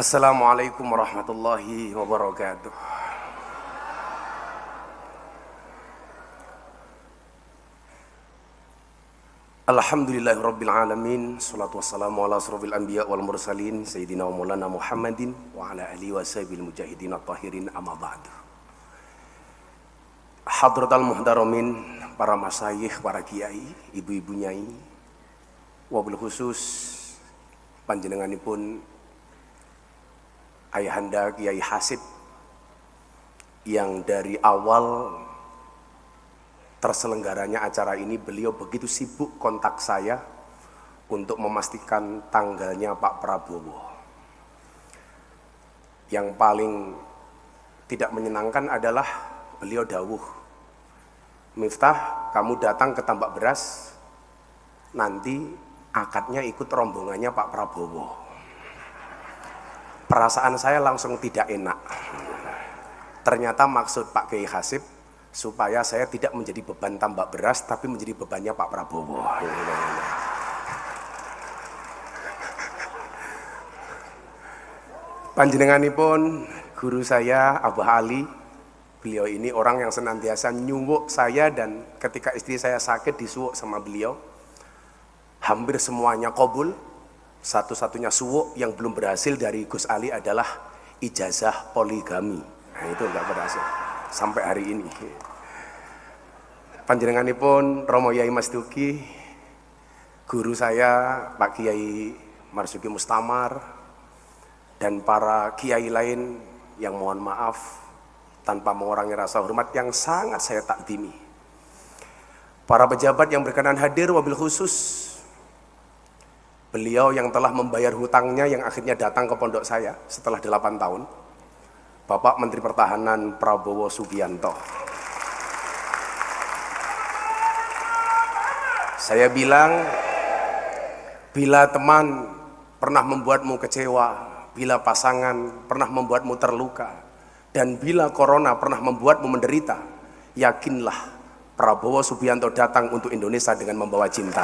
Assalamualaikum warahmatullahi wabarakatuh. Alhamdulillahirabbil alamin, shalatu wassalamu ala asrofil anbiya wal mursalin sayyidina wa maulana Muhammadin wa ala alihi washabil mujahidin at-tahirin, amma ba'du. Hadratal muhtaramin, para masyayikh, para kiai, ibu-ibu nyai, wabil khusus panjenenganipun Ayahanda Kiai Hasib yang dari awal terselenggaranya acara ini beliau begitu sibuk kontak saya untuk memastikan tanggalnya Pak Prabowo. Yang paling tidak menyenangkan adalah beliau dawuh, "Miftah, kamu datang ke Tambak Beras, nanti akadnya ikut rombongannya Pak Prabowo." Perasaan saya langsung tidak enak. Ternyata maksud Pak Kiai Hasib supaya saya tidak menjadi beban Tambak Beras, tapi menjadi bebannya Pak Prabowo. Panjenenganipun guru saya Abah Ali. Beliau ini orang yang senantiasa nyuwuk saya, dan ketika istri saya sakit disuwuk sama beliau. Hampir semuanya qabul. Satu-satunya suwuk yang belum berhasil dari Gus Ali adalah ijazah poligami. Nah, itu enggak berhasil sampai hari ini. Panjenenganipun Romo Yai Mas Duki, guru saya Pak Kiai Marzuki Mustamar, dan para kiai lain yang mohon maaf tanpa mengurangi rasa hormat yang sangat saya takdimi. Para pejabat yang berkenan hadir, wabil khusus beliau yang telah membayar hutangnya yang akhirnya datang ke pondok saya setelah 8 tahun, Bapak Menteri Pertahanan Prabowo Subianto. Saya bilang, bila teman pernah membuatmu kecewa, bila pasangan pernah membuatmu terluka, dan bila corona pernah membuatmu menderita, yakinlah Prabowo Subianto datang untuk Indonesia dengan membawa cinta.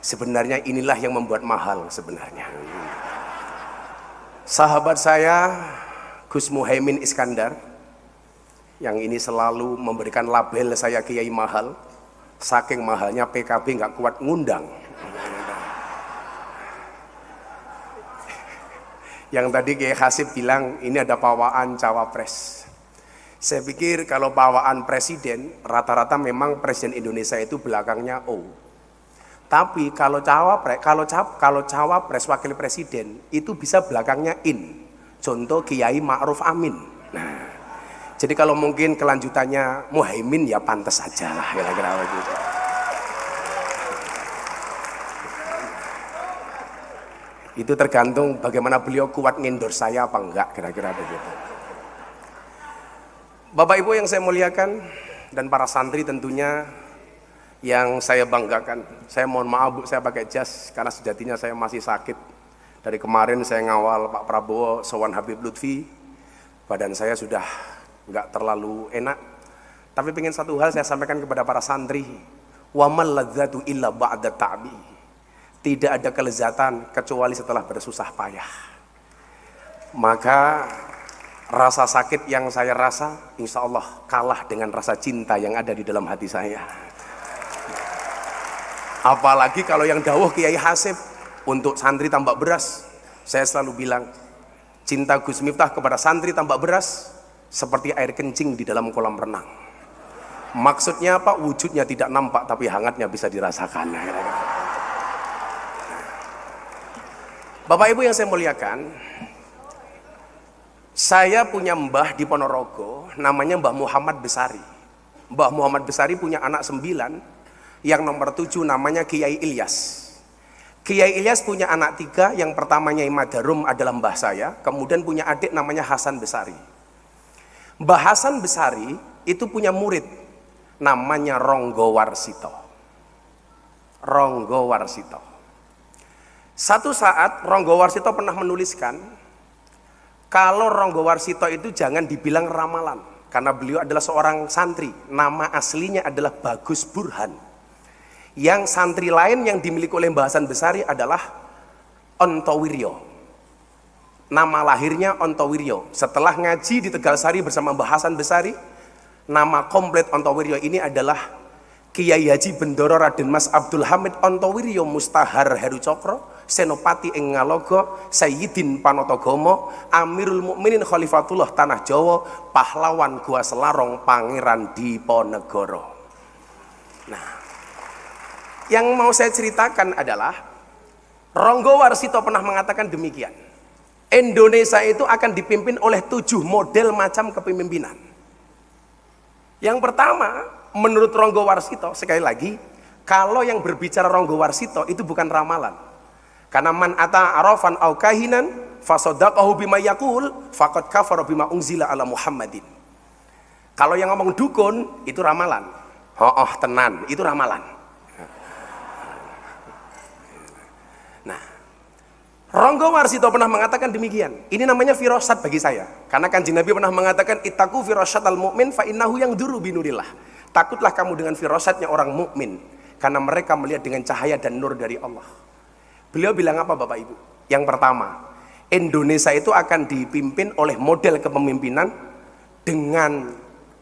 Sebenarnya inilah yang membuat mahal sebenarnya. Sahabat saya Gus Muhaimin Iskandar, yang ini selalu memberikan label saya kiai mahal. Saking mahalnya PKB nggak kuat ngundang. Yang tadi Kiai Hasib bilang ini ada pawaan cawapres. Saya pikir kalau pawaan presiden, rata-rata memang presiden Indonesia itu belakangnya O. Tapi kalau cawapres wakil presiden itu bisa belakangnya in. Contoh Kiai Ma'ruf Amin. Nah, jadi kalau mungkin kelanjutannya Muhaimin ya pantas saja lah kira-kira begitu. Itu tergantung bagaimana beliau kuat ngendorse saya apa enggak, kira-kira begitu. Bapak Ibu yang saya muliakan dan para santri tentunya yang saya banggakan. Saya mohon maaf Bu, saya pakai jas karena sejatinya saya masih sakit. Dari kemarin saya ngawal Pak Prabowo sowan Habib Lutfi, badan saya sudah nggak terlalu enak. Tapi pengen satu hal saya sampaikan kepada para santri, wa mal ladzatu illa ba'da ta'bi. Tidak ada kelezatan kecuali setelah bersusah payah. Maka rasa sakit yang saya rasa insya Allah kalah dengan rasa cinta yang ada di dalam hati saya. Apalagi kalau yang dawuh Kiai Hasib untuk santri Tambak Beras, saya selalu bilang cinta Gus Miftah kepada santri Tambak Beras seperti air kencing di dalam kolam renang. Maksudnya apa? Wujudnya tidak nampak tapi hangatnya bisa dirasakan. Bapak Ibu yang saya muliakan, saya punya mbah di Ponorogo namanya Mbah Muhammad Besari. Mbah Muhammad Besari punya anak 9, yang nomor 7 namanya Kiai Ilyas. Kiai Ilyas punya anak 3, yang pertamanya Imadarum adalah mbah saya, kemudian punya adik namanya Hasan Besari. Mbah Hasan Besari itu punya murid namanya Ronggo Warsito. Ronggo Warsito. Satu saat Ronggo Warsito pernah menuliskan, kalau Ronggo Warsito itu jangan dibilang ramalan, karena beliau adalah seorang santri. Nama aslinya adalah Bagus Burhan. Yang santri lain yang dimiliki oleh Mbah Hasan Besari adalah Ontowiryo. Nama lahirnya Ontowiryo. Setelah ngaji di Tegalsari bersama Mbah Hasan Besari, nama komplit Ontowiryo ini adalah Kiai Haji Bendoro Raden Mas Abdul Hamid Ontowiryo Mustahar Heru Cokro, Senopati ing Ngalogo, Sayyidin Panotogomo, Amirul Mukminin Khalifatullah Tanah Jawa, pahlawan Gua Selarong, Pangeran Diponegoro. Nah, yang mau saya ceritakan adalah Ronggo Warsito pernah mengatakan demikian. Indonesia itu akan dipimpin oleh 7 model macam kepemimpinan. Yang pertama, menurut Ronggo Warsito, sekali lagi, kalau yang berbicara Ronggo Warsito itu bukan ramalan. Karena man ata arafan au kahinan fasadaqahu bima yaqul faqad kafara bima unzila ala Muhammadin. Kalau yang ngomong dukun itu ramalan. Oh tenan, itu ramalan. Nah, Ronggo Warsito pernah mengatakan demikian. Ini namanya firasat bagi saya. Karena Kanjeng Nabi pernah mengatakan ittaqu firasyatal mu'min fa innahu yangduru binurillah. Takutlah kamu dengan firasatnya orang mukmin, karena mereka melihat dengan cahaya dan nur dari Allah. Beliau bilang apa Bapak Ibu? Yang pertama, Indonesia itu akan dipimpin oleh model kepemimpinan dengan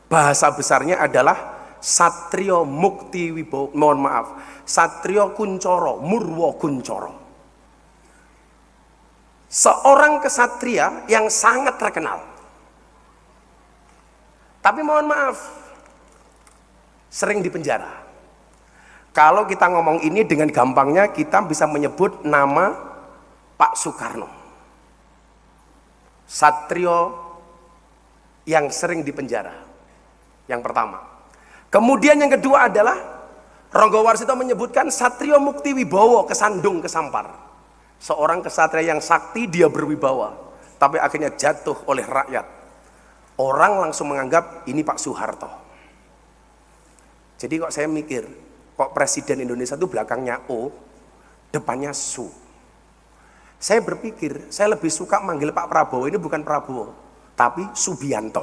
bahasa besarnya adalah Satrio Mukti Wibowo, mohon maaf, Satrio Kuncoro, Murwo Kuncoro. Seorang kesatria yang sangat terkenal. Tapi mohon maaf, sering dipenjara. Kalau kita ngomong ini dengan gampangnya, kita bisa menyebut nama Pak Soekarno. Satrio yang sering dipenjara. Yang pertama. Kemudian yang kedua adalah Ronggo Warsito menyebutkan Satrio Mukti Wibowo, kesandung kesampar. Seorang kesatria yang sakti, dia berwibawa, tapi akhirnya jatuh oleh rakyat. Orang langsung menganggap ini Pak Soeharto. Jadi kok saya mikir, kok Presiden Indonesia itu belakangnya O, depannya Su. Saya berpikir, saya lebih suka manggil Pak Prabowo ini bukan Prabowo, tapi Subianto.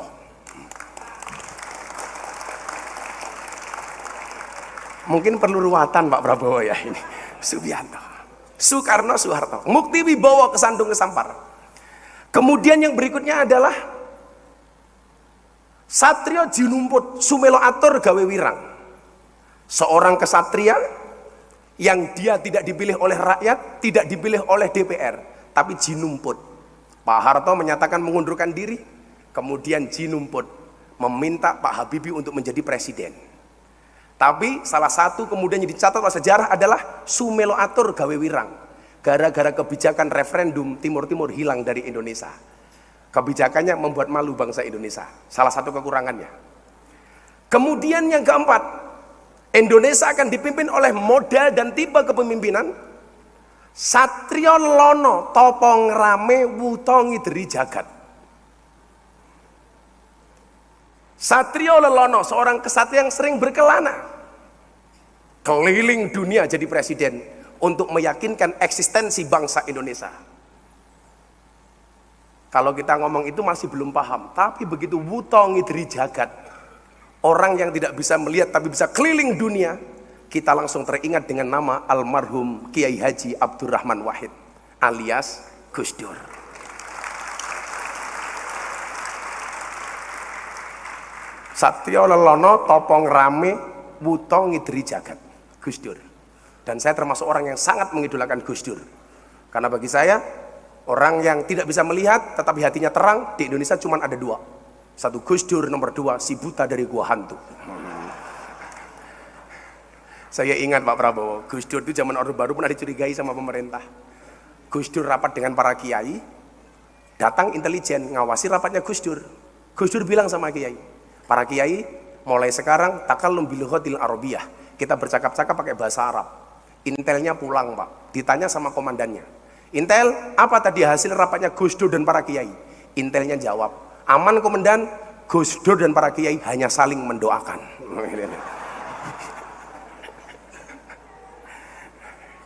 Mungkin perlu ruatan Pak Prabowo ya ini, Subianto. Soekarno, Soeharto. Mukti Wibowo, kesandung kesampar. Kemudian yang berikutnya adalah Satrio Jinumput, Sumelo Atur Gawe Wirang. Seorang kesatria yang dia tidak dipilih oleh rakyat, tidak dipilih oleh DPR, tapi jinumput. Pak Harto menyatakan mengundurkan diri, kemudian jinumput meminta Pak Habibie untuk menjadi presiden. Tapi salah satu kemudian yang dicatat oleh sejarah adalah Sumelo Atur Gawe Wirang. Gara-gara kebijakan referendum Timur-Timur hilang dari Indonesia. Kebijakannya membuat malu bangsa Indonesia. Salah satu kekurangannya. Kemudian yang keempat, Indonesia akan dipimpin oleh model dan tipe kepemimpinan Satrio Lono Topong Rame Wutongi Deri Jagat. Satrio Lelono, seorang kesatria yang sering berkelana keliling dunia jadi presiden untuk meyakinkan eksistensi bangsa Indonesia. Kalau kita ngomong itu masih belum paham, tapi begitu Wutongi Deri Jagat, orang yang tidak bisa melihat tapi bisa keliling dunia, kita langsung teringat dengan nama almarhum Kiai Haji Abdurrahman Wahid alias Gus Dur. Satrio Lelono Topong Rame Wutongi Deri Jagat, Gus Dur. Dan saya termasuk orang yang sangat mengidolakan Gus Dur, karena bagi saya orang yang tidak bisa melihat tetapi hatinya terang di Indonesia cuma ada dua. Satu Gus Dur, nomor dua si buta dari gua hantu. Saya ingat Pak Prabowo, Gus Dur itu zaman Orde Baru pernah dicurigai sama pemerintah. Gus Dur rapat dengan para kiai, datang intelijen ngawasi rapatnya Gus Dur. Gus Dur bilang sama kiai, para kiai mulai sekarang takallum bil lughatil arabiyah, kita bercakap-cakap pakai bahasa Arab. Intelnya pulang Pak, ditanya sama komandannya, Intel apa tadi hasil rapatnya Gus Dur dan para kiai? Intelnya jawab, aman komandan, Gus Dur dan para kiai hanya saling mendoakan.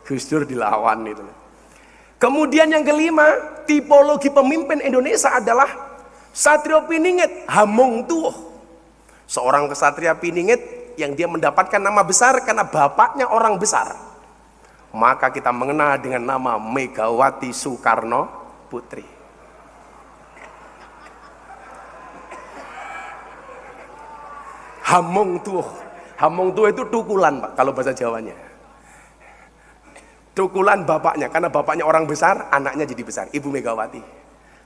Gus Dur dilawan itu. Kemudian yang kelima, tipologi pemimpin Indonesia adalah Satrio Piningit Hamong Tuh. Seorang kesatria Piningit yang dia mendapatkan nama besar karena bapaknya orang besar. Maka kita mengenal dengan nama Megawati Soekarno Putri. Hamong tuh itu tukulan, Pak, kalau bahasa Jawanya. Tukulan bapaknya, karena bapaknya orang besar, anaknya jadi besar, Ibu Megawati.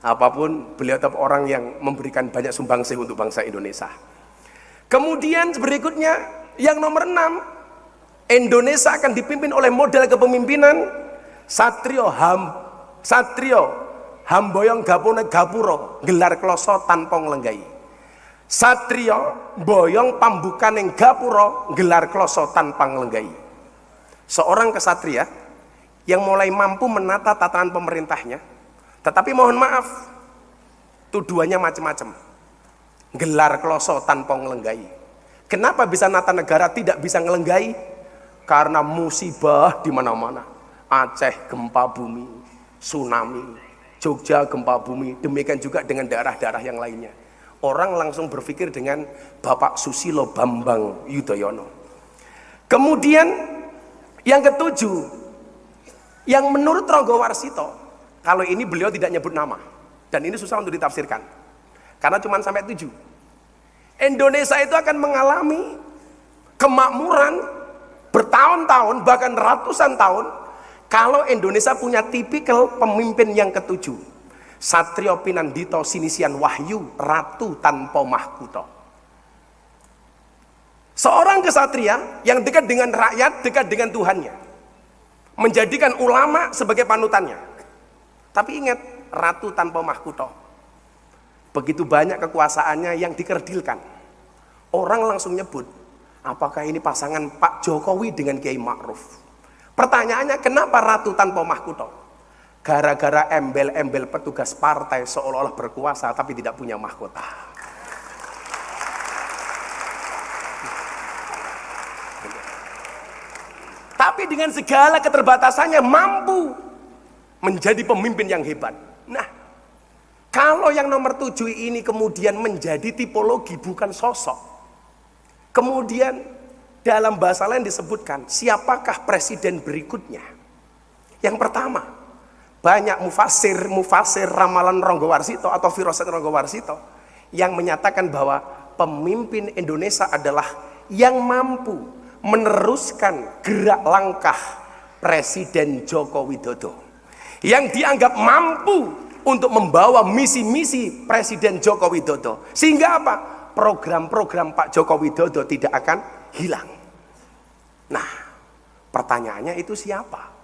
Apapun, beliau tetap orang yang memberikan banyak sumbangsih untuk bangsa Indonesia. Kemudian berikutnya, yang nomor 6, Indonesia akan dipimpin oleh model kepemimpinan Satrio Hamboyong Gapuro, gelar kloso tanpa nglenggai. Satrio boyong pambukaning gapura, gelar kloso tanpa nglenggai. Seorang kesatria yang mulai mampu menata tatanan pemerintahnya, tetapi mohon maaf, tuduhannya macam-macam. Gelar kloso tanpa nglenggai. Kenapa bisa nata negara tidak bisa nglenggai? Karena musibah di mana-mana. Aceh gempa bumi, tsunami, Jogja gempa bumi, demikian juga dengan daerah-daerah yang lainnya. Orang langsung berpikir dengan Bapak Susilo Bambang Yudhoyono. Kemudian yang ketujuh, yang menurut Ronggo Warsito, kalau ini beliau tidak nyebut nama, dan ini susah untuk ditafsirkan, karena cuma sampai 7. Indonesia itu akan mengalami kemakmuran bertahun-tahun, bahkan ratusan tahun, kalau Indonesia punya tipikal pemimpin yang ketujuh. Satrio Pinandito Sinisian Wahyu, ratu tanpa mahkota. Seorang kesatria yang dekat dengan rakyat, dekat dengan Tuhannya, menjadikan ulama sebagai panutannya. Tapi ingat, ratu tanpa mahkota. Begitu banyak kekuasaannya yang dikerdilkan. Orang langsung nyebut, apakah ini pasangan Pak Jokowi dengan Kiai Ma'ruf? Pertanyaannya, kenapa ratu tanpa mahkota? Gara-gara embel-embel petugas partai seolah-olah berkuasa tapi tidak punya mahkota. Tapi dengan segala keterbatasannya mampu menjadi pemimpin yang hebat. Nah, kalau yang nomor 7 ini kemudian menjadi tipologi bukan sosok. Kemudian dalam bahasa lain disebutkan, siapakah presiden berikutnya? Yang pertama, banyak mufasir ramalan Ronggo Warsito atau firasat Ronggo Warsito yang menyatakan bahwa pemimpin Indonesia adalah yang mampu meneruskan gerak langkah Presiden Joko Widodo, yang dianggap mampu untuk membawa misi-misi Presiden Joko Widodo, sehingga apa? Program-program Pak Joko Widodo tidak akan hilang. Nah, pertanyaannya itu siapa?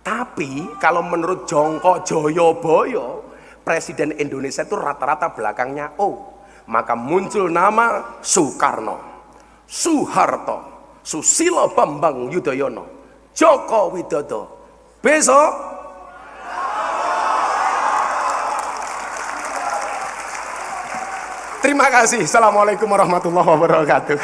Tapi kalau menurut Jongko Joyoboyo, Presiden Indonesia itu rata-rata belakangnya O. Maka muncul nama Soekarno, Soeharto, Susilo Bambang Yudhoyono, Joko Widodo. Besok terima kasih. Assalamualaikum warahmatullahi wabarakatuh.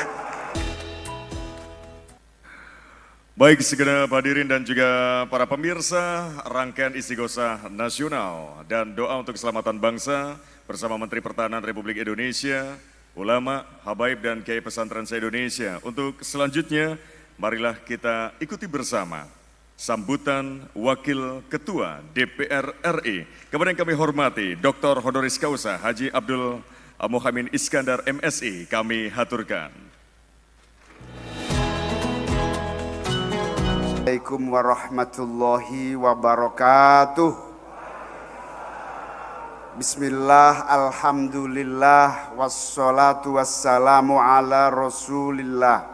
Baik, segenap hadirin dan juga para pemirsa rangkaian Istighosah Nasional dan doa untuk keselamatan bangsa bersama Menteri Pertahanan Republik Indonesia, ulama, habaib dan kiai pesantren se-Indonesia. Untuk selanjutnya, marilah kita ikuti bersama sambutan Wakil Ketua DPR RI kepada yang kami hormati Dr. Honoris Causa Haji Abdul Muhaimin Iskandar MSI, kami haturkan. Assalamualaikum warahmatullahi wabarakatuh. Bismillah, alhamdulillah, wassalatu wassalamu ala rasulillah,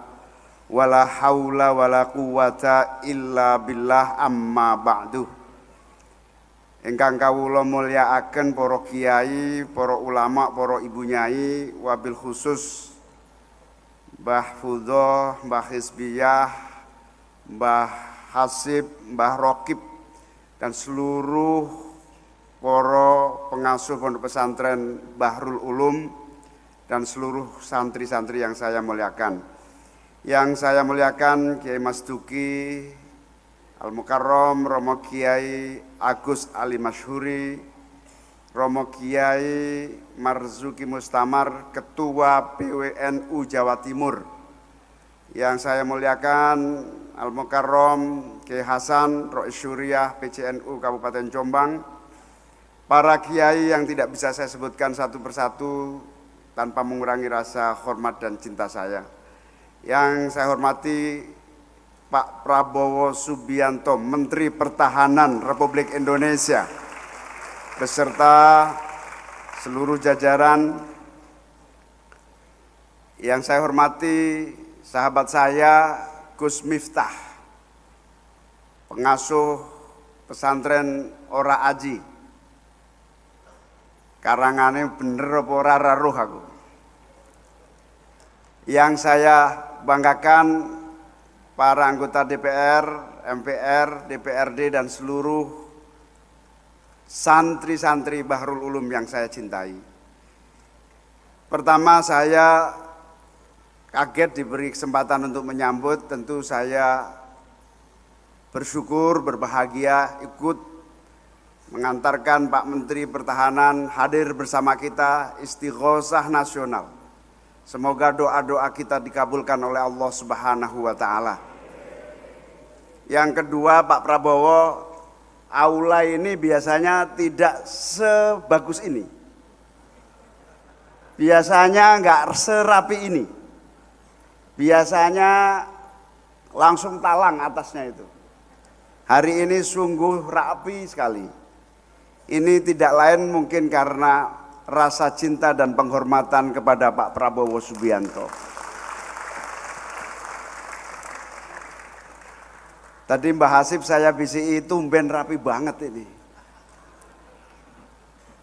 wala hawla wala quwata illa billah, amma ba'du. Ingkang kawula mulyakaken para kiai, para ulama, para ibu nyai, wabil khusus Mbah Fudho, Mbah Hizbiyah, Mbah Hasib, Mbah Rokib, dan seluruh para pengasuh pondok pesantren Bahrul Ulum dan seluruh santri-santri yang saya muliakan. Yang saya muliakan Kiai Mas Duki Al Mukarrom, Romo Kiai Agus Ali Masyhuri, Romo Kiai Marzuki Mustamar, Ketua PWNU Jawa Timur. Yang saya muliakan Al-Mukarrom Kiai Hasan Rois Syuriah PCNU Kabupaten Jombang, para kiai yang tidak bisa saya sebutkan satu persatu tanpa mengurangi rasa hormat dan cinta saya. Yang saya hormati Pak Prabowo Subianto, Menteri Pertahanan Republik Indonesia, beserta seluruh jajaran. Yang saya hormati sahabat saya Gus Miftah, pengasuh pesantren Ora Aji. Karangane bener apa ora raruh aku. Yang saya banggakan para anggota DPR, MPR, DPRD dan seluruh santri-santri Bahrul Ulum yang saya cintai. Pertama, saya kaget diberi kesempatan untuk menyambut. Tentu saya bersyukur, berbahagia ikut mengantarkan Pak Menteri Pertahanan hadir bersama kita Istighosah Nasional. Semoga doa-doa kita dikabulkan oleh Allah Subhanahu wa Ta'ala. Yang kedua, Pak Prabowo, aula ini biasanya tidak sebagus ini. Biasanya enggak serapi ini. Biasanya langsung talang atasnya itu. Hari ini sungguh rapi sekali. Ini tidak lain mungkin karena rasa cinta dan penghormatan kepada Pak Prabowo Subianto. Tadi Mbah Hasib saya bisi tumben rapi banget ini.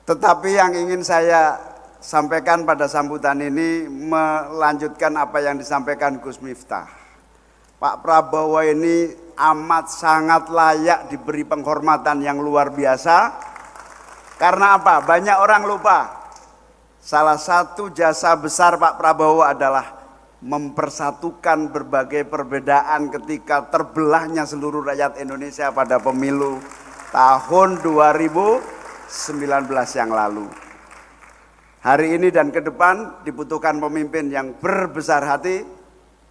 Tetapi yang ingin saya sampaikan pada sambutan ini melanjutkan apa yang disampaikan Gus Miftah. Pak Prabowo ini amat sangat layak diberi penghormatan yang luar biasa. Karena apa? Banyak orang lupa. Salah satu jasa besar Pak Prabowo adalah mempersatukan berbagai perbedaan ketika terbelahnya seluruh rakyat Indonesia pada pemilu tahun 2019 yang lalu. Hari ini dan ke depan dibutuhkan pemimpin yang berbesar hati,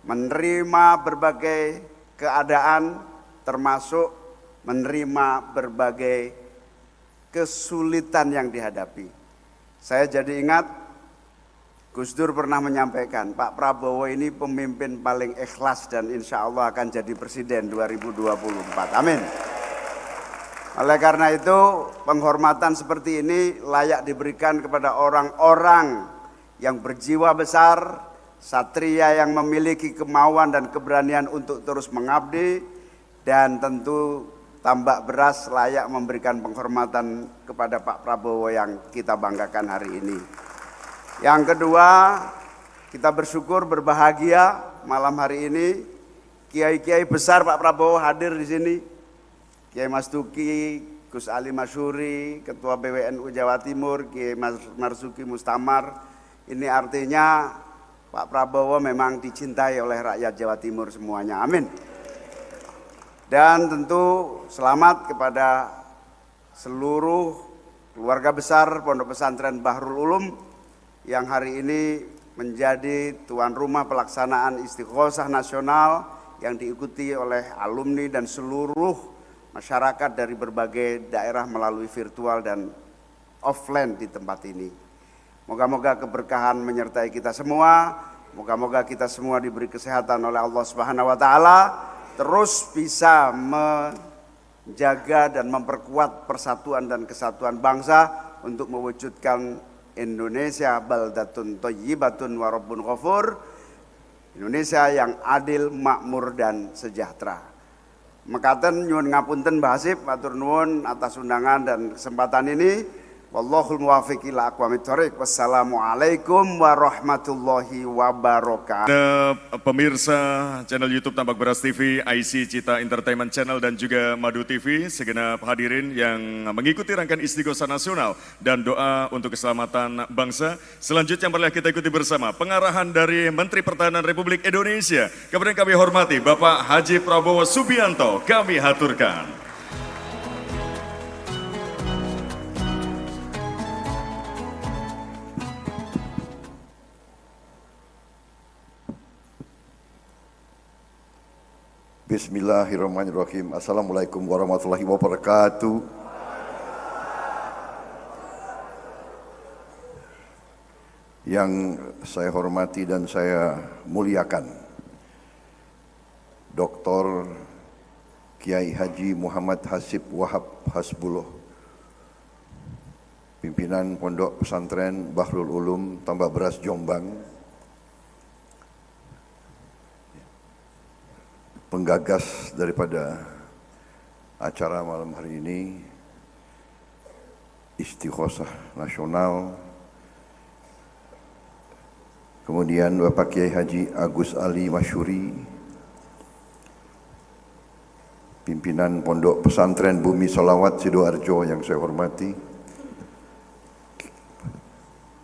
menerima berbagai keadaan, termasuk menerima berbagai kesulitan yang dihadapi. Saya jadi ingat Gus Dur pernah menyampaikan, Pak Prabowo ini pemimpin paling ikhlas dan insya Allah akan jadi presiden 2024. Amin. Oleh karena itu, penghormatan seperti ini layak diberikan kepada orang-orang yang berjiwa besar, satria yang memiliki kemauan dan keberanian untuk terus mengabdi, dan tentu Tambak Beras layak memberikan penghormatan kepada Pak Prabowo yang kita banggakan hari ini. Yang kedua, kita bersyukur, berbahagia malam hari ini kiai-kiai besar Pak Prabowo hadir di sini. Kiai Mas Duki, Gus Ali Masyuri, Ketua PWNU Jawa Timur, Kiai Marzuki Mustamar. Ini artinya Pak Prabowo memang dicintai oleh rakyat Jawa Timur semuanya. Amin. Dan tentu selamat kepada seluruh keluarga besar Pondok Pesantren Bahrul Ulum yang hari ini menjadi tuan rumah pelaksanaan Istighosah Nasional yang diikuti oleh alumni dan seluruh masyarakat dari berbagai daerah melalui virtual dan offline di tempat ini. Moga-moga keberkahan menyertai kita semua, moga-moga kita semua diberi kesehatan oleh Allah Subhanahu wa Ta'ala, terus bisa menjaga dan memperkuat persatuan dan kesatuan bangsa untuk mewujudkan Indonesia baldatun thayyibatun wa rabbun ghafur, Indonesia yang adil, makmur dan sejahtera. Mekaten nyuwun ngapunten Mbah Hasib, matur nuwun atas undangan dan kesempatan ini. Wallahul muwaffiq ila aqwamit thoriq. Wassalamualaikum warahmatullahi wabarakatuh. Pemirsa channel YouTube Tambak Beras TV, IC Cita Entertainment Channel dan juga Madu TV, segenap hadirin yang mengikuti rangkaian Istighosah Nasional dan doa untuk keselamatan bangsa. Selanjutnya marilah kita ikuti bersama pengarahan dari Menteri Pertahanan Republik Indonesia. Kepada yang kami hormati Bapak Haji Prabowo Subianto, kami haturkan. Bismillahirrahmanirrahim. Assalamualaikum warahmatullahi wabarakatuh. Yang saya hormati dan saya muliakan, Dr. Kiai Haji Muhammad Hasib Wahab Hasbullah, pimpinan Pondok Pesantren Bahrul Ulum Tambak Beras Jombang, penggagas daripada acara malam hari ini, Istighosah Nasional, kemudian Bapak Kiai Haji Agus Ali Masyuri, pimpinan Pondok Pesantren Bumi Solawat Sidoarjo yang saya hormati,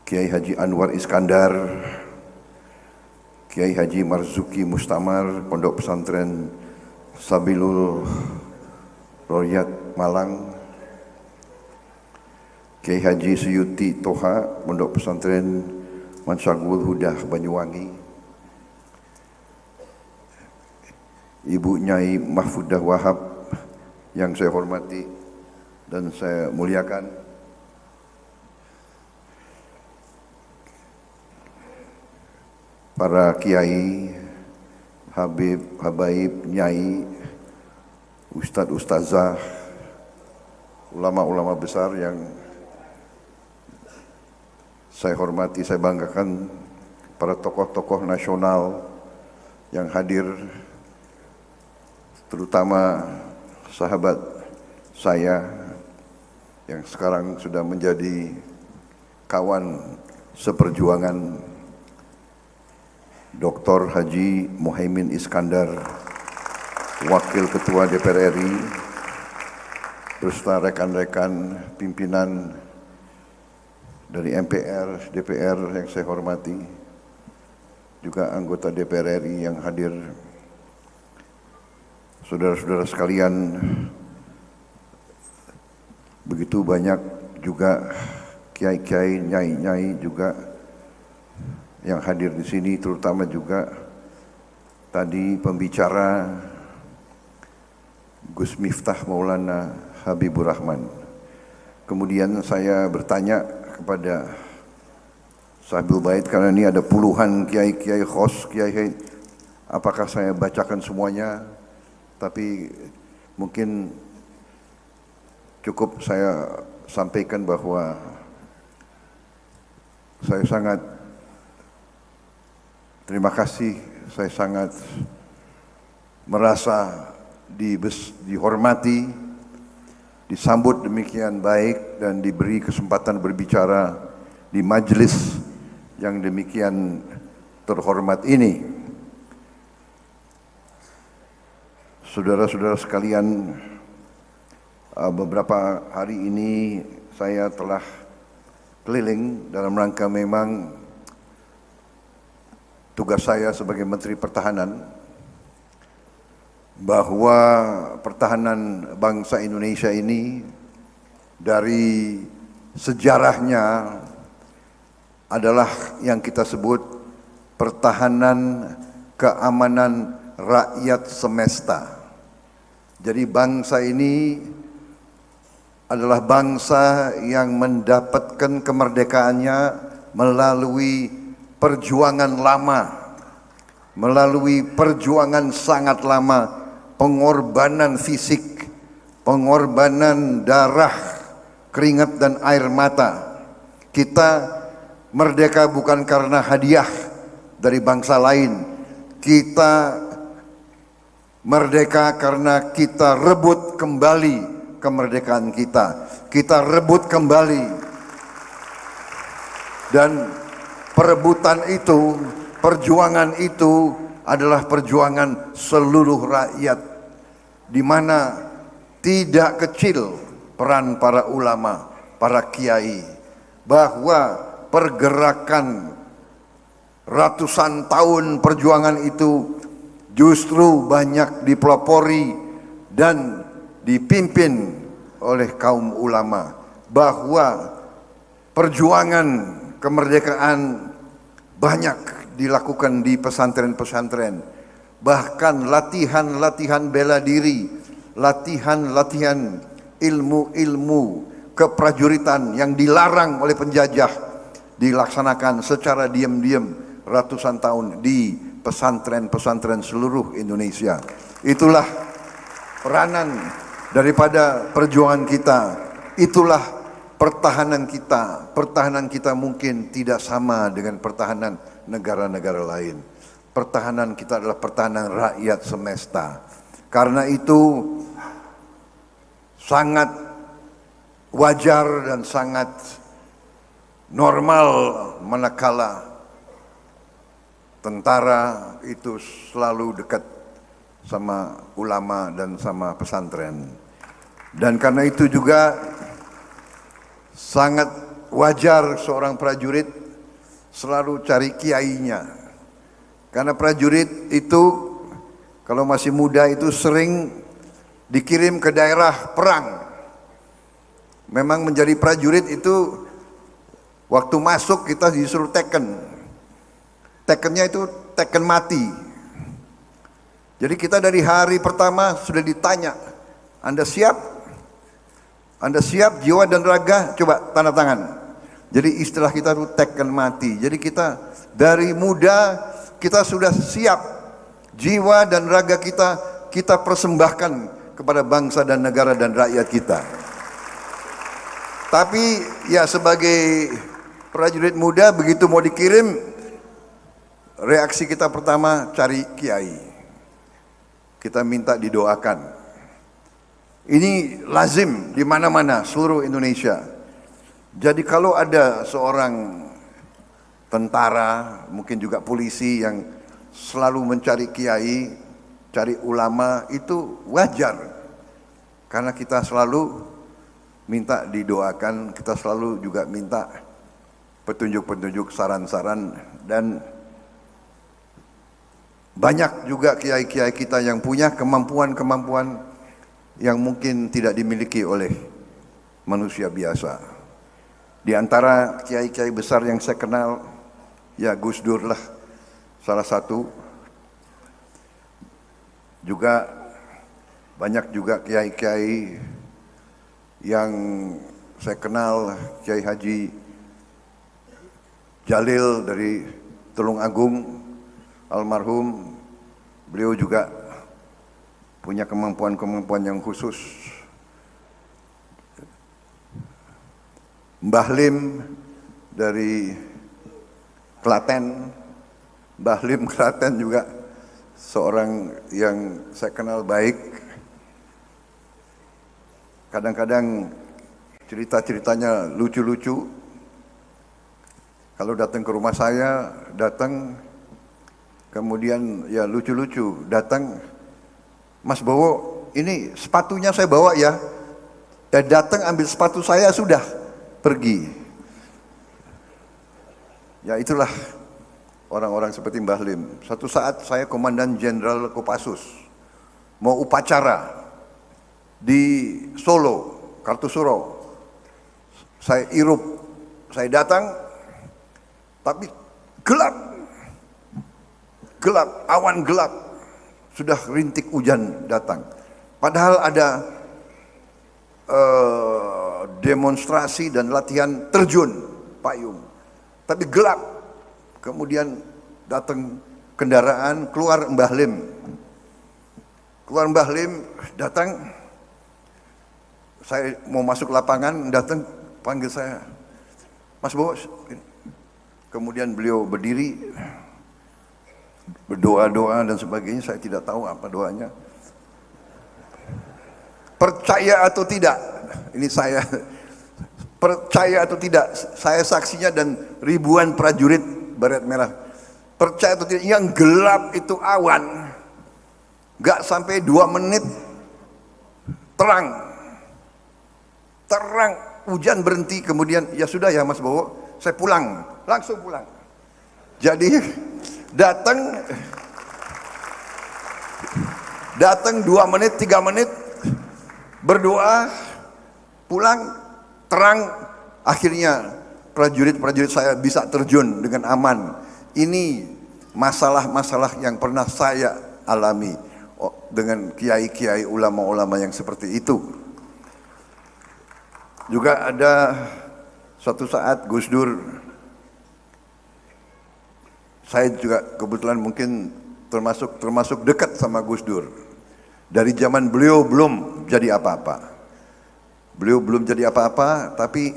Kiai Haji Anwar Iskandar, Kiai Haji Marzuki Mustamar, Pondok Pesantren Sabilul Royat Malang, Kiai Haji Suyuti Toha, Pondok Pesantren Mansagul Hudah Banyuwangi, Ibu Nyai Mahfudah Wahab yang saya hormati dan saya muliakan, para kiai, habib, habaib, nyai, ustadz, ustazah, ulama-ulama besar yang saya hormati, saya banggakan, para tokoh-tokoh nasional yang hadir, terutama sahabat saya yang sekarang sudah menjadi kawan seperjuangan, Dr. Haji Muhaimin Iskandar, Wakil Ketua DPR RI, beserta rekan-rekan pimpinan dari MPR, DPR yang saya hormati, juga anggota DPR RI yang hadir, saudara-saudara sekalian, begitu banyak juga kiai-kiai, nyai-nyai juga yang hadir di sini, terutama juga tadi pembicara Gus Miftah Maulana Habibur Rahman. Kemudian saya bertanya kepada Sahibul Bait, karena ini ada puluhan kiai-kiai khos, kiai, apakah saya bacakan semuanya? Tapi mungkin cukup saya sampaikan bahwa saya sangat terima kasih, saya sangat merasa dihormati, disambut demikian baik dan diberi kesempatan berbicara di majelis yang demikian terhormat ini. Saudara-saudara sekalian, beberapa hari ini saya telah keliling dalam rangka memang tugas saya sebagai Menteri Pertahanan, bahwa pertahanan bangsa Indonesia ini dari sejarahnya adalah yang kita sebut pertahanan keamanan rakyat semesta. Jadi bangsa ini adalah bangsa yang mendapatkan kemerdekaannya melalui perjuangan lama, melalui perjuangan sangat lama, pengorbanan fisik, pengorbanan darah, keringat dan air mata. Kita merdeka bukan karena hadiah dari bangsa lain. Kita merdeka karena kita rebut kembali kemerdekaan kita. Kita rebut kembali, dan perebutan itu, perjuangan itu adalah perjuangan seluruh rakyat, di mana tidak kecil peran para ulama, para kiai, bahwa pergerakan ratusan tahun perjuangan itu justru banyak dipelopori dan dipimpin oleh kaum ulama, bahwa perjuangan kemerdekaan banyak dilakukan di pesantren-pesantren, bahkan latihan-latihan bela diri, latihan-latihan ilmu-ilmu keprajuritan yang dilarang oleh penjajah dilaksanakan secara diam-diam ratusan tahun di pesantren-pesantren seluruh Indonesia. Itulah peranan daripada perjuangan kita. Itulah pertahanan kita. Pertahanan kita mungkin tidak sama dengan pertahanan negara-negara lain. Pertahanan kita adalah pertahanan rakyat semesta. Karena itu sangat wajar dan sangat normal manakala tentara itu selalu dekat sama ulama dan sama pesantren. Dan karena itu juga sangat wajar seorang prajurit selalu cari kiainya. Karena prajurit itu kalau masih muda itu sering dikirim ke daerah perang. Memang menjadi prajurit itu waktu masuk kita disuruh teken. Tekennya itu teken mati. Jadi kita dari hari pertama sudah ditanya, Anda siap? Anda siap jiwa dan raga? Coba tanda tangan. Jadi istilah kita itu teken mati. Jadi kita dari muda kita sudah siap. Jiwa dan raga kita persembahkan kepada bangsa dan negara dan rakyat kita. Tapi ya sebagai prajurit muda begitu mau dikirim, reaksi kita pertama cari kiai. Kita minta didoakan. Ini lazim di mana-mana seluruh Indonesia. Jadi kalau ada seorang tentara, mungkin juga polisi yang selalu mencari kiai, cari ulama, itu wajar. Karena kita selalu minta didoakan, kita selalu juga minta petunjuk-petunjuk, saran-saran, dan banyak juga kiai-kiai kita yang punya kemampuan-kemampuan yang mungkin tidak dimiliki oleh manusia biasa. Di antara kiai-kiai besar yang saya kenal, ya Gus Dur lah salah satu. Juga banyak juga kiai-kiai yang saya kenal, Kiai Haji Jalil dari Tulungagung, almarhum, beliau juga punya kemampuan-kemampuan yang khusus. Mbah Lim dari Klaten, Mbah Lim Klaten juga seorang yang saya kenal baik. Kadang-kadang cerita-ceritanya lucu-lucu. Kalau datang ke rumah saya, datang kemudian ya lucu-lucu, datang, Mas Bowo, ini sepatunya saya bawa ya. Dan datang ambil sepatu saya sudah pergi. Ya itulah orang-orang seperti Mbah Lim. Satu saat saya Komandan Jenderal Kopassus mau upacara di Solo, Kartusuro. Saya irup, saya datang, tapi gelap, awan gelap, sudah rintik hujan datang. Padahal ada demonstrasi dan latihan terjun payung, tapi gelap. Kemudian datang kendaraan, keluar Mbah Lim, datang. Saya mau masuk lapangan, datang panggil saya, Mas Bowo. Kemudian beliau berdiri, berdoa-doa dan sebagainya. Saya tidak tahu apa doanya. Percaya atau tidak, ini saya percaya atau tidak, saya saksinya dan ribuan prajurit baret merah. Percaya atau tidak, yang gelap itu awan, gak sampai 2 menit terang, hujan berhenti. Kemudian ya sudah ya Mas Bowo, saya pulang, langsung pulang. Jadi datang 2 menit, 3 menit, berdoa, pulang, terang. Akhirnya prajurit-prajurit saya bisa terjun dengan aman. Ini masalah-masalah yang pernah saya alami dengan kiai-kiai ulama-ulama yang seperti itu. Juga ada suatu saat Gus Dur, saya juga kebetulan mungkin termasuk dekat sama Gus Dur. Dari zaman beliau belum jadi apa-apa. Beliau belum jadi apa-apa, tapi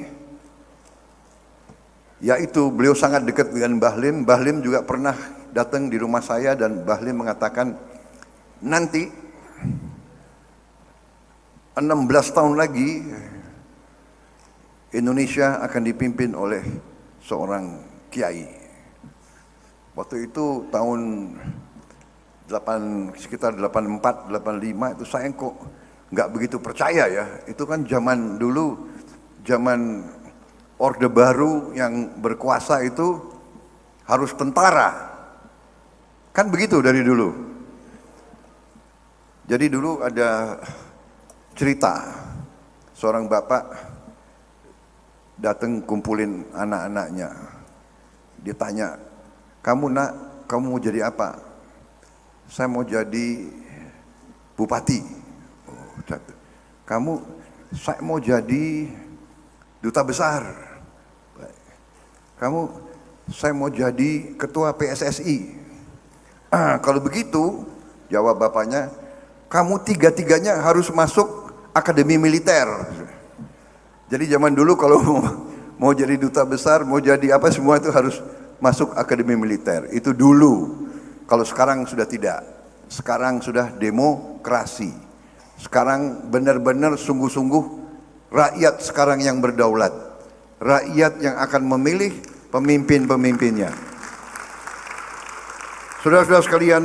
yaitu beliau sangat dekat dengan Mbah Lim. Mbah Lim juga pernah datang di rumah saya dan Mbah Lim mengatakan, nanti 16 tahun lagi Indonesia akan dipimpin oleh seorang kiai. Waktu itu tahun sekitar 84, 85 itu saya kok nggak begitu percaya ya. Itu kan zaman dulu, zaman Orde Baru yang berkuasa itu harus tentara. Kan begitu dari dulu. Jadi dulu ada cerita, seorang bapak datang kumpulin anak-anaknya. Dia tanya, kamu nak, kamu mau jadi apa? Saya mau jadi bupati. Oh, kamu, saya mau jadi duta besar. Kamu, saya mau jadi ketua PSSI. Kalau begitu, jawab bapaknya, kamu tiga-tiganya harus masuk akademi militer. Jadi zaman dulu kalau mau jadi duta besar, mau jadi apa, semua itu harus masuk akademi militer. Itu dulu. Kalau sekarang sudah tidak. Sekarang sudah demokrasi. Sekarang benar-benar sungguh-sungguh rakyat sekarang yang berdaulat. Rakyat yang akan memilih pemimpin-pemimpinnya. Saudara-saudara sekalian,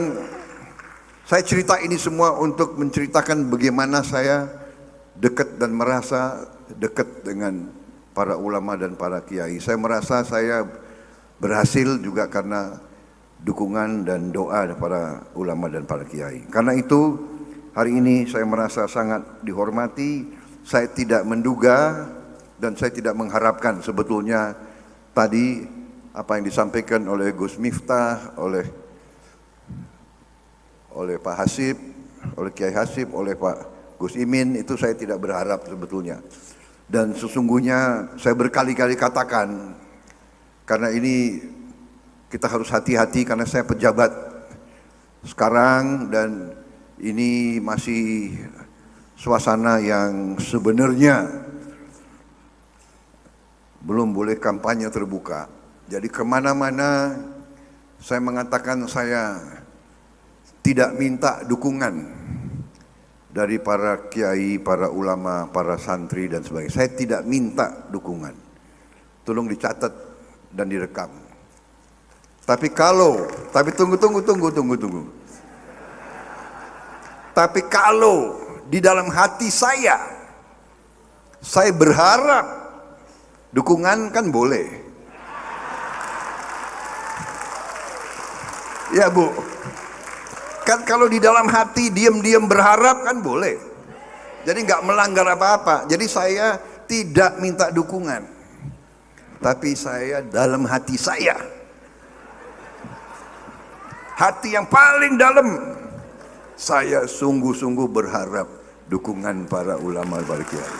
saya cerita ini semua untuk menceritakan bagaimana saya dekat dan merasa dekat dengan para ulama dan para kiai. Saya merasa saya berhasil juga karena dukungan dan doa para ulama dan para kiai. Karena itu hari ini saya merasa sangat dihormati. Saya tidak menduga dan saya tidak mengharapkan sebetulnya tadi apa yang disampaikan oleh Gus Miftah, oleh Pak Hasib, oleh Kiai Hasib, oleh Pak Gus Imin, itu saya tidak berharap sebetulnya. Dan sesungguhnya saya berkali-kali katakan, karena ini kita harus hati-hati karena saya pejabat sekarang dan ini masih suasana yang sebenarnya belum boleh kampanye terbuka. Jadi kemana-mana saya mengatakan saya tidak minta dukungan dari para kiai, para ulama, para santri dan sebagainya. Saya tidak minta dukungan. Tolong dicatat dan direkam. Tapi tunggu. Tapi kalau di dalam hati saya berharap dukungan kan boleh. Ya Bu, kan kalau di dalam hati diam-diam berharap kan boleh. Jadi nggak melanggar apa-apa. Jadi saya tidak minta dukungan. Tapi saya dalam hati saya, hati yang paling dalam, saya sungguh-sungguh berharap dukungan para ulama para kiai.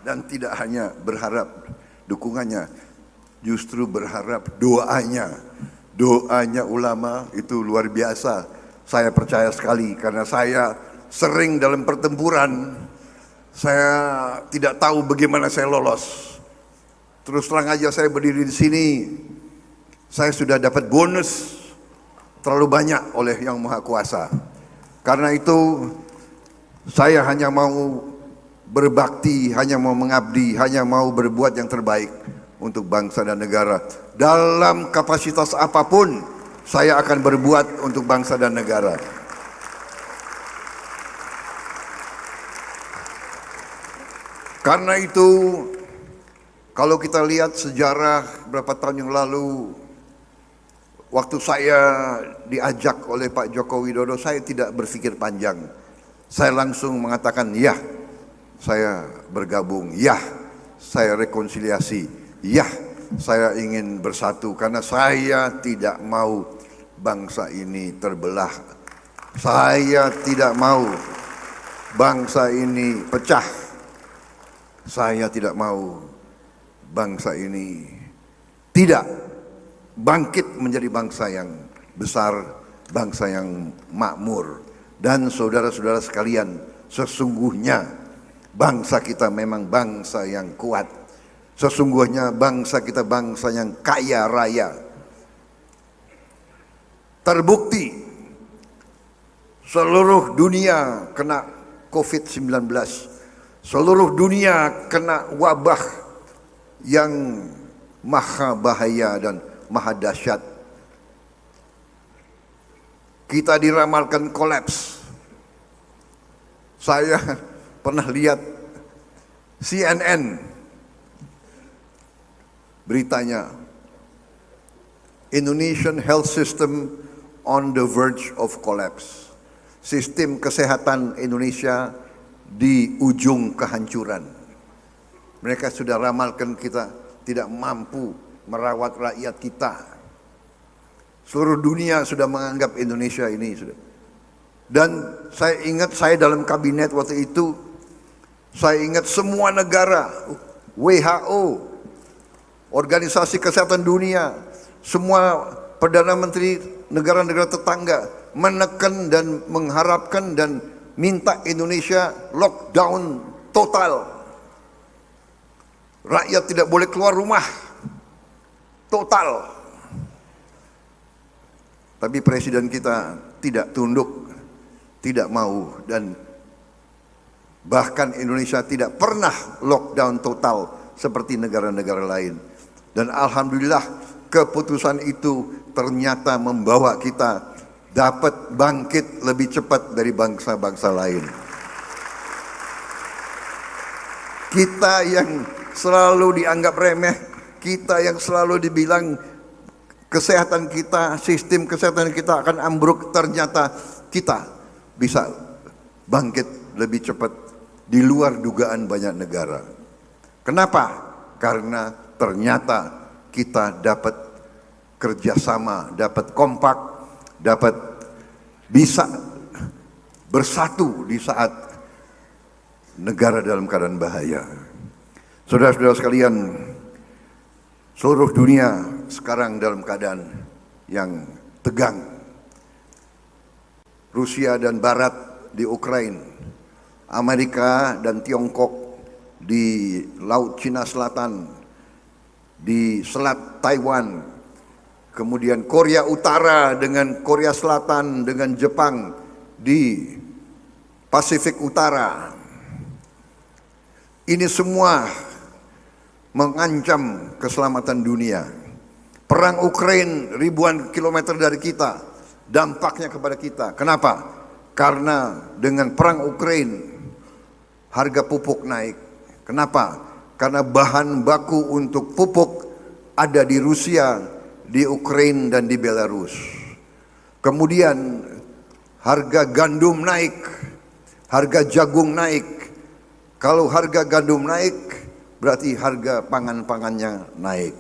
Dan tidak hanya berharap dukungannya, justru berharap doanya. Doanya ulama itu luar biasa. Saya percaya sekali karena saya sering dalam pertempuran. Saya tidak tahu bagaimana saya lolos. Terus terang aja saya berdiri di sini, saya sudah dapat bonus terlalu banyak oleh Yang Maha Kuasa. Karena itu saya hanya mau berbakti, hanya mau mengabdi, hanya mau berbuat yang terbaik untuk bangsa dan negara. Dalam kapasitas apapun saya akan berbuat untuk bangsa dan negara. Karena itu, kalau kita lihat sejarah berapa tahun yang lalu, waktu saya diajak oleh Pak Joko Widodo, saya tidak berpikir panjang. Saya langsung mengatakan, ya, saya bergabung, ya, saya rekonsiliasi. Ya, saya ingin bersatu karena saya tidak mau bangsa ini terbelah. Saya tidak mau bangsa ini pecah. Saya tidak mau bangsa ini tidak bangkit menjadi bangsa yang besar, bangsa yang makmur. Dan saudara-saudara sekalian, sesungguhnya bangsa kita memang bangsa yang kuat. Sesungguhnya bangsa kita bangsa yang kaya raya. Terbukti seluruh dunia kena COVID-19. Seluruh dunia kena wabah yang maha bahaya dan maha dahsyat. Kita diramalkan kolaps. Saya pernah lihat CNN beritanya, Indonesian health system on the verge of collapse. Sistem kesehatan Indonesia di ujung kehancuran. Mereka sudah ramalkan kita tidak mampu merawat rakyat kita. Seluruh dunia sudah menganggap Indonesia ini sudah. Dan saya ingat saya dalam kabinet waktu itu, saya ingat semua negara, WHO, Organisasi Kesehatan Dunia, semua Perdana Menteri negara-negara tetangga menekan dan mengharapkan dan minta Indonesia lockdown total. Rakyat tidak boleh keluar rumah. Total. Tapi presiden kita tidak tunduk, tidak mau, dan bahkan Indonesia tidak pernah lockdown total seperti negara-negara lain. Dan alhamdulillah keputusan itu ternyata membawa kita dapat bangkit lebih cepat dari bangsa-bangsa lain. Kita yang selalu dianggap remeh, kita yang selalu dibilang kesehatan kita, sistem kesehatan kita akan ambruk, ternyata kita bisa bangkit lebih cepat di luar dugaan banyak negara. Kenapa? Karena ternyata kita dapat kerjasama, dapat kompak, dapat bisa bersatu di saat negara dalam keadaan bahaya. Saudara-saudara sekalian, seluruh dunia sekarang dalam keadaan yang tegang. Rusia dan Barat di Ukraina, Amerika dan Tiongkok di Laut Cina Selatan, di Selat Taiwan, kemudian Korea Utara dengan Korea Selatan dengan Jepang di Pasifik Utara. Ini semua mengancam keselamatan dunia. Perang Ukraina ribuan kilometer dari kita, dampaknya kepada kita. Kenapa? Karena dengan perang Ukraina harga pupuk naik. Kenapa? Karena bahan baku untuk pupuk ada di Rusia, di Ukraina dan di Belarus. Kemudian harga gandum naik, harga jagung naik. Kalau harga gandum naik, berarti harga pangan-pangannya naik.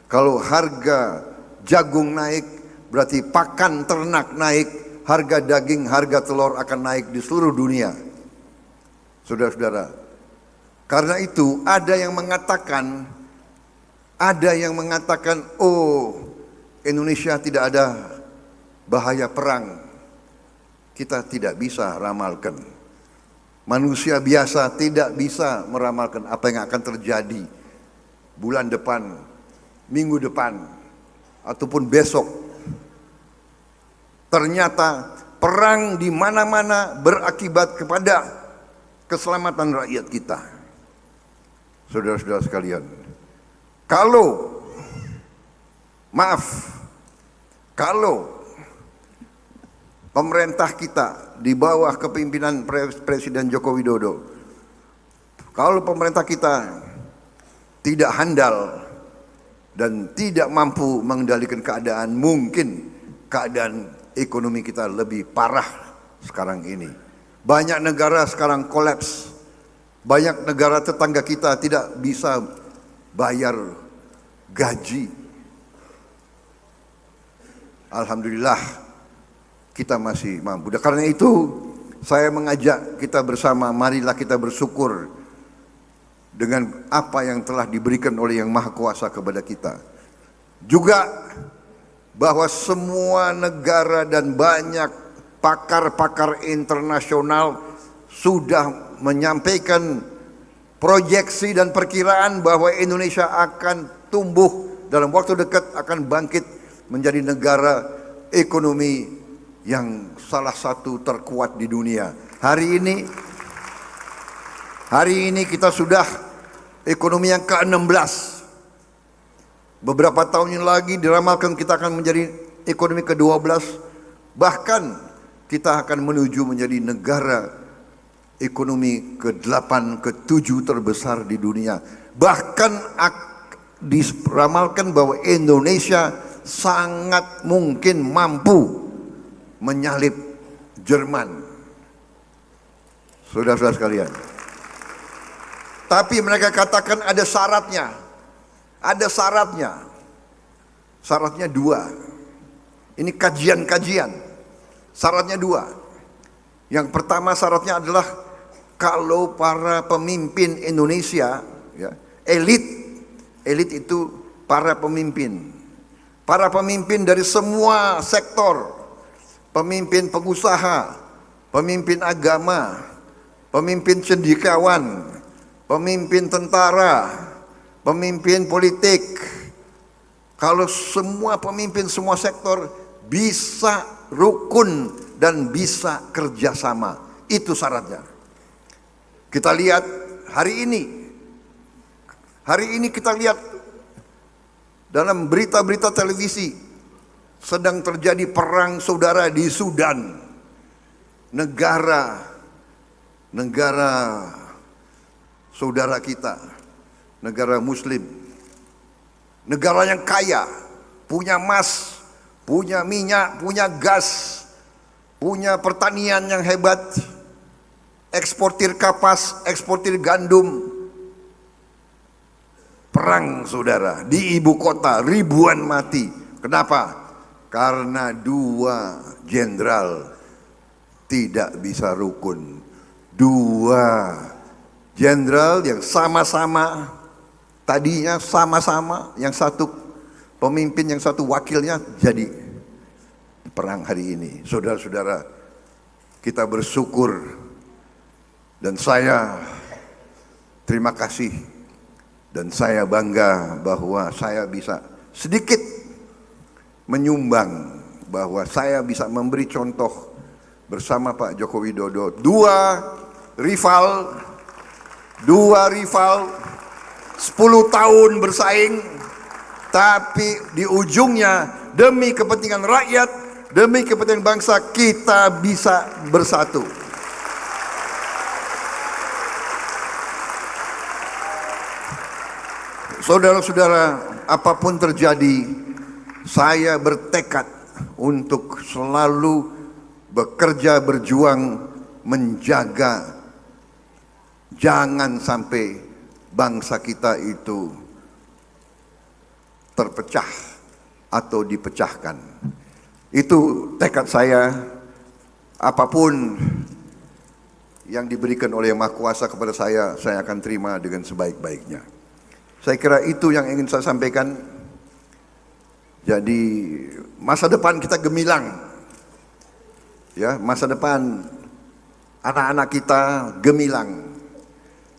Kalau harga jagung naik, berarti pakan ternak naik, harga daging, harga telur akan naik di seluruh dunia. Saudara-saudara, karena itu ada yang mengatakan, oh, Indonesia tidak ada bahaya perang. Kita tidak bisa ramalkan. Manusia biasa tidak bisa meramalkan apa yang akan terjadi bulan depan, minggu depan, ataupun besok. Ternyata perang di mana-mana berakibat kepada keselamatan rakyat kita. Saudara-saudara sekalian, kalau pemerintah kita di bawah kepemimpinan Presiden Joko Widodo, kalau pemerintah kita tidak handal dan tidak mampu mengendalikan keadaan, mungkin keadaan ekonomi kita lebih parah sekarang ini. Banyak negara sekarang kolaps. Banyak negara tetangga kita tidak bisa bayar gaji. Alhamdulillah kita masih mampu. Karena itu saya mengajak kita bersama, marilah kita bersyukur dengan apa yang telah diberikan oleh Yang Maha Kuasa kepada kita. Juga bahwa semua negara dan banyak pakar-pakar internasional sudah menyampaikan proyeksi dan perkiraan bahwa Indonesia akan tumbuh dalam waktu dekat, akan bangkit menjadi negara ekonomi yang salah satu terkuat di dunia. Hari ini kita sudah ekonomi yang ke-16. Beberapa tahun yang lagi diramalkan kita akan menjadi ekonomi ke-12. Bahkan kita akan menuju menjadi negara ekonomi ke-8, ke-7 terbesar di dunia. Bahkan diramalkan bahwa Indonesia sangat mungkin mampu menyalip Jerman. Saudara-saudara sekalian. Tapi mereka katakan ada syaratnya. Ada syaratnya. Syaratnya 2. Ini kajian-kajian. Syaratnya 2. Yang pertama syaratnya adalah kalau para pemimpin Indonesia, ya, elit itu para pemimpin dari semua sektor, pemimpin pengusaha, pemimpin agama, pemimpin cendekiawan, pemimpin tentara, pemimpin politik. Kalau semua pemimpin semua sektor bisa rukun dan bisa kerjasama, itu syaratnya. Kita lihat hari ini kita lihat dalam berita-berita televisi sedang terjadi perang saudara di Sudan, negara saudara kita, negara muslim, negara yang kaya, punya emas, punya minyak, punya gas, punya pertanian yang hebat, eksportir kapas, eksportir gandum. Perang saudara di ibu kota, ribuan mati. Kenapa? Karena 2 jenderal tidak bisa rukun. 2 jenderal yang sama-sama, tadinya sama-sama, yang satu pemimpin, yang satu wakilnya, jadi perang hari ini. Saudara-saudara, kita bersyukur dan saya terima kasih dan saya bangga bahwa saya bisa sedikit menyumbang, bahwa saya bisa memberi contoh bersama Pak Joko Widodo. 2 rival 10 tahun bersaing, tapi di ujungnya demi kepentingan rakyat, demi kepentingan bangsa, kita bisa bersatu. Saudara-saudara, apapun terjadi, saya bertekad untuk selalu bekerja, berjuang, menjaga jangan sampai bangsa kita itu terpecah atau dipecahkan. Itu tekad saya. Apapun yang diberikan oleh Yang Maha Kuasa kepada saya akan terima dengan sebaik-baiknya. Saya kira itu yang ingin saya sampaikan. Jadi masa depan kita gemilang. Ya, masa depan anak-anak kita gemilang.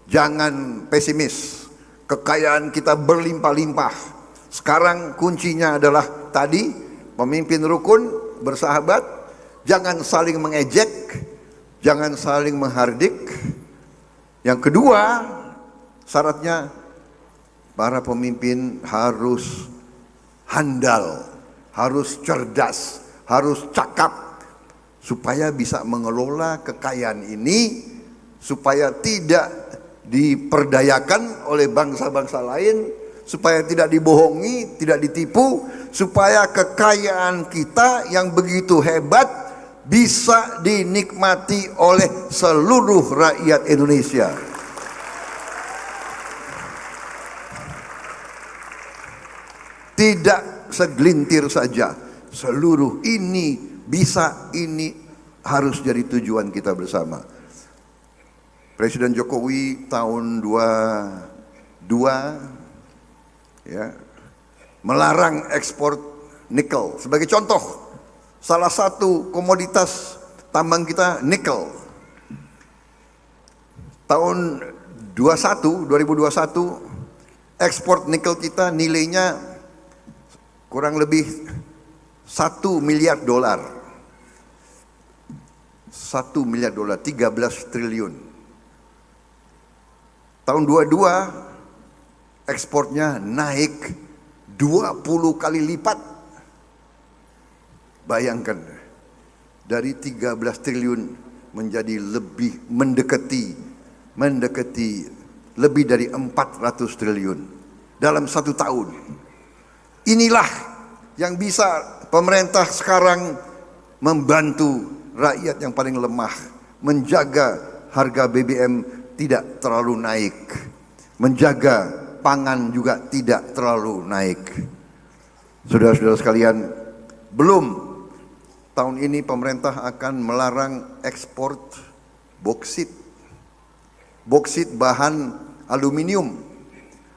Jangan pesimis. Kekayaan kita berlimpah-limpah. Sekarang kuncinya adalah tadi, pemimpin rukun, bersahabat, jangan saling mengejek, jangan saling menghardik. Yang kedua, syaratnya para pemimpin harus handal, harus cerdas, harus cakap, supaya bisa mengelola kekayaan ini, supaya tidak diperdayakan oleh bangsa-bangsa lain, supaya tidak dibohongi, tidak ditipu, supaya kekayaan kita yang begitu hebat bisa dinikmati oleh seluruh rakyat Indonesia. Tidak segelintir saja. Seluruh ini bisa, ini harus jadi tujuan kita bersama. Presiden Jokowi tahun 22 ya, melarang ekspor nikel. Sebagai contoh, salah satu komoditas tambang kita nikel. Tahun 2021 ekspor nikel kita nilainya kurang lebih 1 miliar dolar. 1 miliar dolar, 13 triliun. Tahun 22 ekspornya naik 20 kali lipat. Bayangkan, dari 13 triliun menjadi lebih mendekati lebih dari 400 triliun dalam 1 tahun. Inilah yang bisa pemerintah sekarang membantu rakyat yang paling lemah, menjaga harga BBM tidak terlalu naik, menjaga pangan juga tidak terlalu naik. Saudara-saudara sekalian, belum tahun ini pemerintah akan melarang ekspor boksit. Boksit bahan aluminium.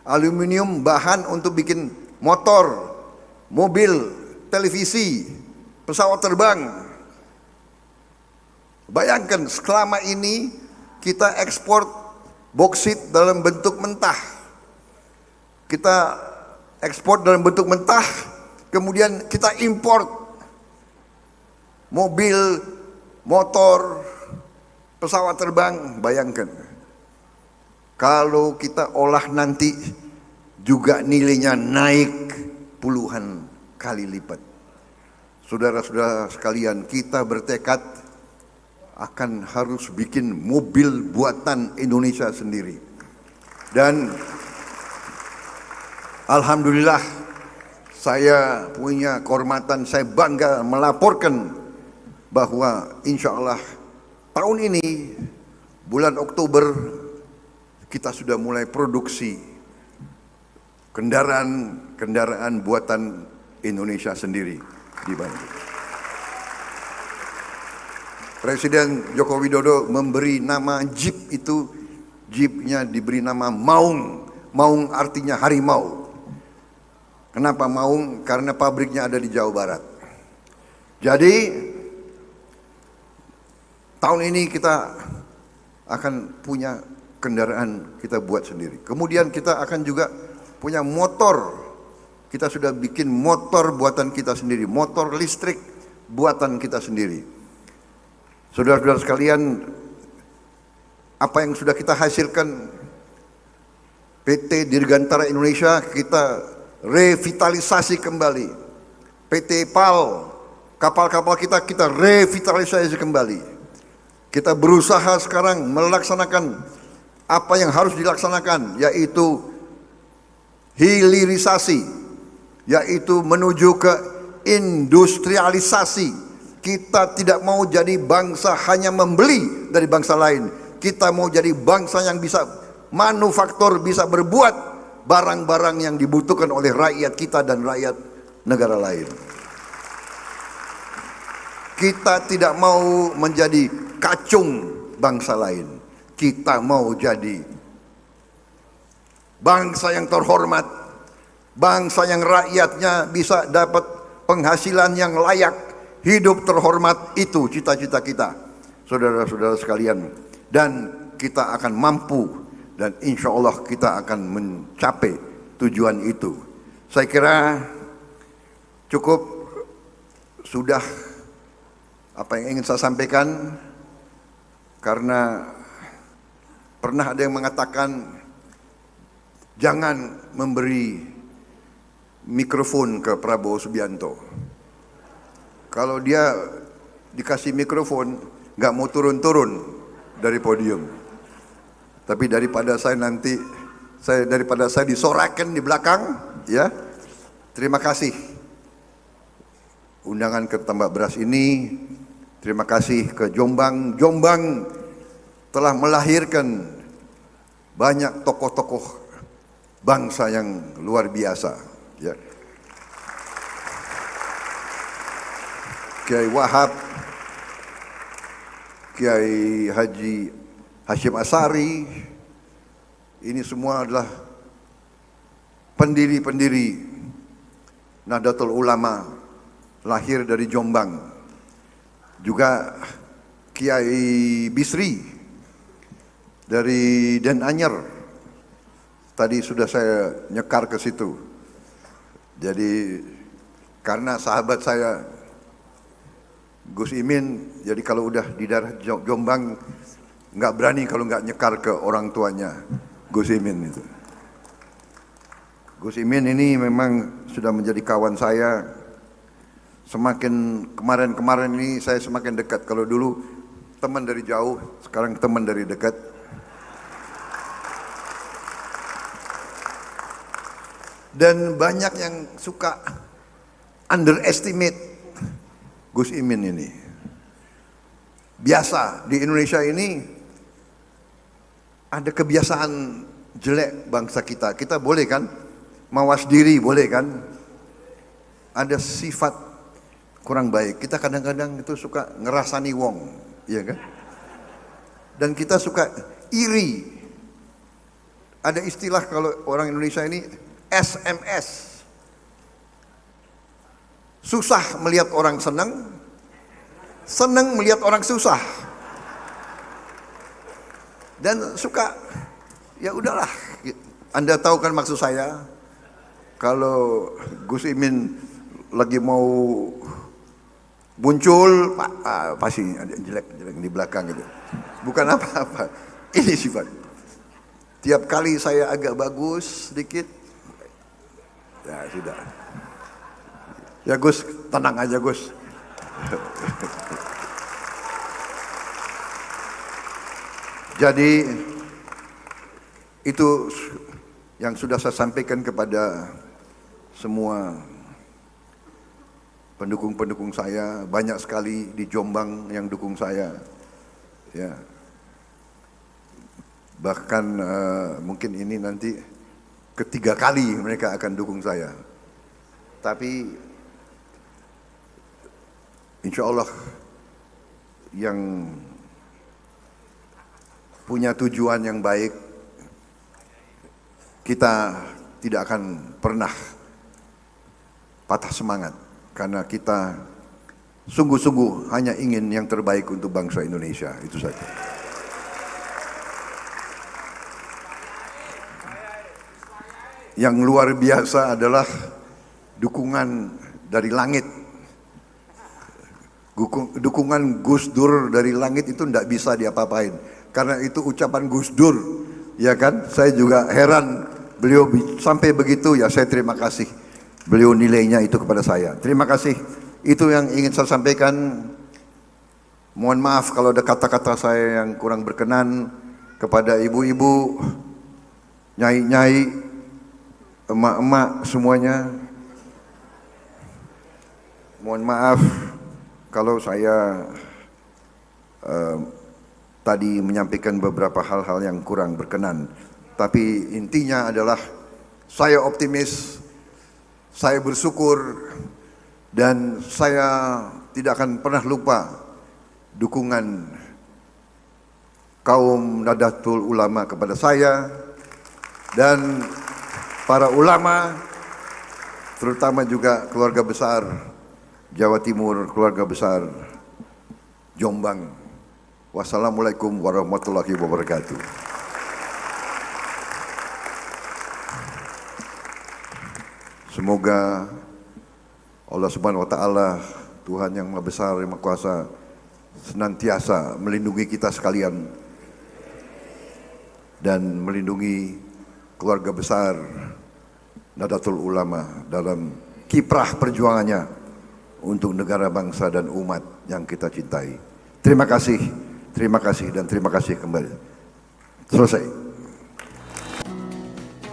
Aluminium bahan untuk bikin motor, mobil, televisi, pesawat terbang. Bayangkan selama ini kita ekspor boksit dalam bentuk mentah. Kita ekspor dalam bentuk mentah, kemudian kita import mobil, motor, pesawat terbang. Bayangkan. Kalau kita olah nanti juga nilainya naik puluhan kali lipat. Saudara-saudara sekalian, kita bertekad akan harus bikin mobil buatan Indonesia sendiri. Dan alhamdulillah saya punya kehormatan, saya bangga melaporkan bahwa insya Allah tahun ini bulan Oktober kita sudah mulai produksi kendaraan buatan Indonesia sendiri di Bandung. Presiden Joko Widodo memberi nama Jeep itu, Jeepnya diberi nama Maung. Maung artinya harimau. Kenapa Maung? Karena pabriknya ada di Jawa Barat. Jadi tahun ini kita akan punya kendaraan kita buat sendiri. Kemudian kita akan juga punya motor. Kita sudah bikin motor buatan kita sendiri, motor listrik buatan kita sendiri. Saudara-saudara sekalian, apa yang sudah kita hasilkan, PT Dirgantara Indonesia kita revitalisasi kembali. PT PAL, kapal-kapal kita revitalisasi kembali. Kita berusaha sekarang melaksanakan apa yang harus dilaksanakan, yaitu hilirisasi, yaitu menuju ke industrialisasi. Kita tidak mau jadi bangsa hanya membeli dari bangsa lain. Kita mau jadi bangsa yang bisa manufaktur, bisa berbuat barang-barang yang dibutuhkan oleh rakyat kita dan rakyat negara lain. Kita tidak mau menjadi kacung bangsa lain. Kita mau jadi bangsa yang terhormat, bangsa yang rakyatnya bisa dapat penghasilan yang layak, hidup terhormat. Itu cita-cita kita, saudara-saudara sekalian. Dan kita akan mampu, dan insya Allah kita akan mencapai tujuan itu. Saya kira cukup sudah apa yang ingin saya sampaikan, karena pernah ada yang mengatakan jangan memberi mikrofon ke Prabowo Subianto. Kalau dia dikasih mikrofon nggak mau turun-turun dari podium. Tapi daripada saya disorakan di belakang, ya. Terima kasih undangan ke Tambak Beras ini. Terima kasih ke Jombang. Jombang telah melahirkan banyak tokoh-tokoh bangsa yang luar biasa, ya. Kiai Wahab, Kiai Haji Hashim Asari, ini semua adalah pendiri-pendiri Nahdlatul Ulama lahir dari Jombang. Juga Kiai Bisri dari Den Anyer. Tadi sudah saya nyekar ke situ. Jadi karena sahabat saya Gus Imin, jadi kalau udah di daerah Jombang nggak berani kalau nggak nyekar ke orang tuanya Gus Imin itu. Gus Imin ini memang sudah menjadi kawan saya. Semakin kemarin-kemarin ini saya semakin dekat. Kalau dulu teman dari jauh, sekarang teman dari dekat. Dan banyak yang suka underestimate Gus Imin ini. Biasa di Indonesia ini ada kebiasaan jelek bangsa kita. Kita boleh kan mawas diri, boleh kan? Ada sifat kurang baik. Kita kadang-kadang itu suka ngerasani wong, iya kan? Dan kita suka iri. Ada istilah kalau orang Indonesia ini SMS. Susah melihat orang senang, senang melihat orang susah. Dan suka, ya udahlah. Anda tahu kan maksud saya? Kalau Gus Imin lagi mau muncul, pasti ada jelek-jelek di belakang gitu. Bukan apa-apa, ini sifat. Tiap kali saya agak bagus sedikit, ya sudah. Ya Gus, tenang aja Gus. Jadi itu yang sudah saya sampaikan kepada semua pendukung-pendukung saya. Banyak sekali di Jombang yang dukung saya, ya. Bahkan mungkin ini nanti ketiga kali mereka akan dukung saya. Tapi insya Allah yang punya tujuan yang baik, kita tidak akan pernah patah semangat. Karena kita sungguh-sungguh hanya ingin yang terbaik untuk bangsa Indonesia, itu saja. Yang luar biasa adalah dukungan dari langit. Dukungan Gus Dur dari langit itu tidak bisa diapa-apain. Karena itu ucapan Gus Dur, ya kan? Saya juga heran beliau sampai begitu, ya saya terima kasih. Beliau nilainya itu kepada saya. Terima kasih. Itu yang ingin saya sampaikan. Mohon maaf kalau ada kata-kata saya yang kurang berkenan kepada ibu-ibu, nyai-nyai, emak-emak semuanya. Mohon maaf kalau saya tadi menyampaikan beberapa hal-hal yang kurang berkenan. Tapi intinya adalah saya optimis, saya bersyukur, dan saya tidak akan pernah lupa dukungan kaum Nahdlatul Ulama kepada saya dan para ulama, terutama juga keluarga besar Jawa Timur, keluarga besar Jombang. Wassalamualaikum warahmatullahi wabarakatuh. Semoga Allah Subhanahu wa taala, Tuhan yang Maha Besar, yang Maha Kuasa, senantiasa melindungi kita sekalian dan melindungi keluarga besar Nahdlatul Ulama dalam kiprah perjuangannya untuk negara, bangsa dan umat yang kita cintai. Terima kasih dan terima kasih kembali. Selesai.